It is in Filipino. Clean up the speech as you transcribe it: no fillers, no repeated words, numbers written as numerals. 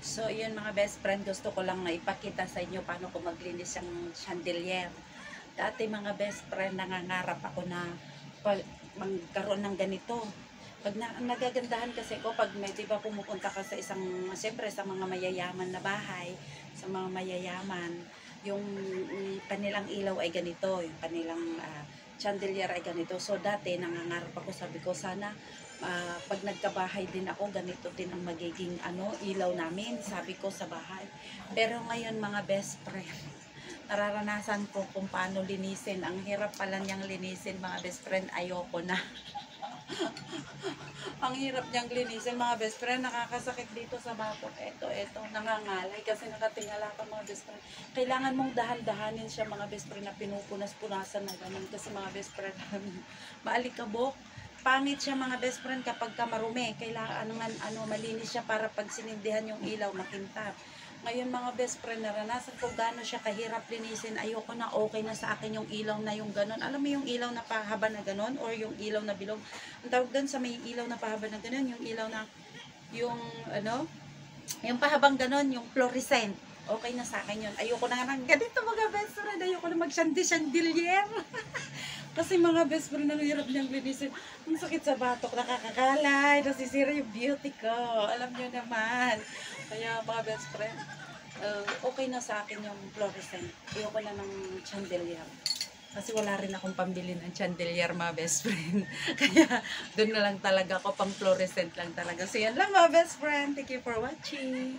So, yun mga best friend, gusto ko lang na ipakita sa inyo paano ko maglinis ng chandelier. Dati mga best friend, nangangarap ako na magkaroon ng ganito. Pag nagagandahan kasi ko, pag may, diba, pumupunta ka sa isang, siyempre sa mga mayayaman na bahay, sa mga mayayaman, yung kanilang ilaw ay ganito, yung kanilang chandelier ay ganito. So, dati nangangarap ako, sabi ko, sana pag nagkabahay din ako, ganito din ang magiging ilaw namin, sabi ko sa bahay. Pero ngayon mga best friend, nararanasan ko kung paano linisin. Ang hirap pala niyang linisin mga best friend, ayoko na. Ang hirap niyang linisin mga best friend, nakakasakit dito sa batok. Ito, nangangalay kasi nakatingala ka mga best friend. Kailangan mong dahan-dahanin siya mga best friend na pinupunas-punasan na ganun kasi mga best friend, maalikabok. Pangit siya mga best friend kapag ka marumi. Kailangan malinis siya para pag sinindihan yung ilaw, makintab. Ngayon mga best friend, naranasan ko gaano siya kahirap linisin. Ayoko na, okay na sa akin yung ilaw na yung ganon. Alam mo yung ilaw na pahaba na ganon or yung ilaw na bilog. Ang tawag doon sa may ilaw na pahaba na ganon, yung ilaw na yung pahabang ganon, yung fluorescent. Okay na sa akin yun. Ayoko na nga ganito mga best friend. Ayoko na mag-chandelier. Kasi mga best friend, ang hirap niyang linisin. Ang sakit sa batok, nakakakalay, nasisira yung beauty ko. Alam niyo naman. Kaya mga best friend, okay na sa akin yung fluorescent. Ayoko na ng chandelier. Kasi wala rin akong pambili ng chandelier mga best friend. Kaya doon na lang talaga ako, pang fluorescent lang talaga. So yan lang mga best friend. Thank you for watching.